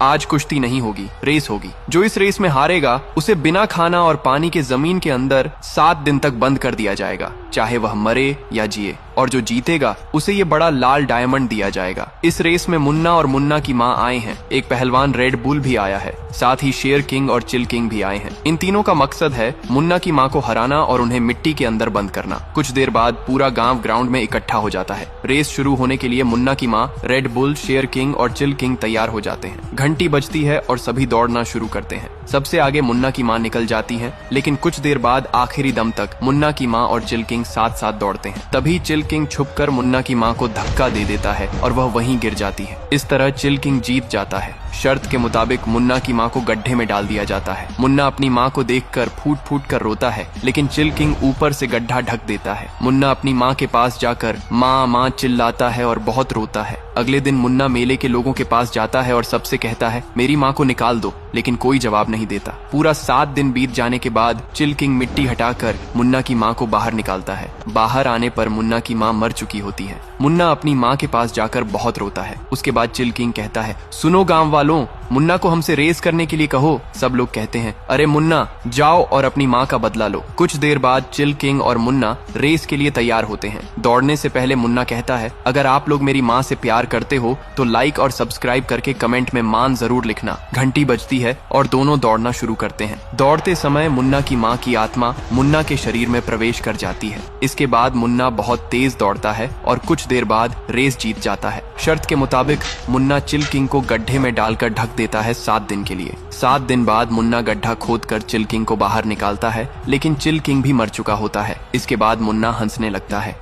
आज कुश्ती नहीं होगी, रेस होगी। जो इस रेस में हारेगा उसे बिना खाना और पानी के जमीन के अंदर 7 दिन तक बंद कर दिया जाएगा, चाहे वह मरे या जिए। और जो जीतेगा उसे ये बड़ा लाल डायमंड दिया जाएगा। इस रेस में मुन्ना और मुन्ना की माँ आए हैं। एक पहलवान रेड बुल भी आया है, साथ ही शेर किंग और चिल किंग भी आए हैं। इन तीनों का मकसद है मुन्ना की माँ को हराना और उन्हें मिट्टी के अंदर बंद करना। कुछ देर बाद पूरा गांव ग्राउंड में इकट्ठा हो जाता है। रेस शुरू होने के लिए मुन्ना की माँ, रेड बुल, शेर किंग और चिल किंग तैयार हो जाते हैं। घंटी बजती है और सभी दौड़ना शुरू करते हैं। सबसे आगे मुन्ना की माँ निकल जाती है, लेकिन कुछ देर बाद आखिरी दम तक मुन्ना की माँ और चिल किंग साथ साथ दौड़ते हैं। तभी चिल किंग छुपकर मुन्ना की माँ को धक्का दे देता है और वह वहीं गिर जाती है। इस तरह चिल किंग जीत जाता है। शर्त के मुताबिक मुन्ना की माँ को गड्ढे में डाल दिया जाता है। मुन्ना अपनी माँ को देखकर फूट फूट कर रोता है, लेकिन चिल किंग ऊपर से गड्ढा ढक देता है। मुन्ना अपनी माँ के पास जाकर माँ माँ चिल्लाता है और बहुत रोता है। अगले दिन मुन्ना मेले के लोगों के पास जाता है और सबसे कहता है, मेरी माँ को निकाल दो, लेकिन कोई जवाब नहीं देता। पूरा 7 दिन बीत जाने के बाद चिल किंग मिट्टी हटाकर मुन्ना की माँ को बाहर निकालता है। बाहर आने पर मुन्ना की माँ मर चुकी होती है। मुन्ना अपनी माँ के पास जाकर बहुत रोता है। उसके बाद चिल किंग कहता है, सुनो गांव वालों, मुन्ना को हमसे रेस करने के लिए कहो। सब लोग कहते हैं, अरे मुन्ना जाओ और अपनी माँ का बदला लो। कुछ देर बाद चिल किंग और मुन्ना रेस के लिए तैयार होते हैं। दौड़ने से पहले मुन्ना कहता है, अगर आप लोग मेरी माँ से प्यार करते हो तो लाइक और सब्सक्राइब करके कमेंट में मान जरूर लिखना। घंटी बजती है और दोनों दौड़ना शुरू करते हैं। दौड़ते समय मुन्ना की माँ की आत्मा मुन्ना के शरीर में प्रवेश कर जाती है। इसके बाद मुन्ना बहुत तेज दौड़ता है और कुछ देर बाद रेस जीत जाता है। शर्त के मुताबिक मुन्ना चिल किंग को गड्ढे में डालकर ढक देता है 7 दिन के लिए। 7 दिन बाद मुन्ना गड्ढा खोदकर चिल किंग को बाहर निकालता है, लेकिन चिल किंग भी मर चुका होता है। इसके बाद मुन्ना हंसने लगता है।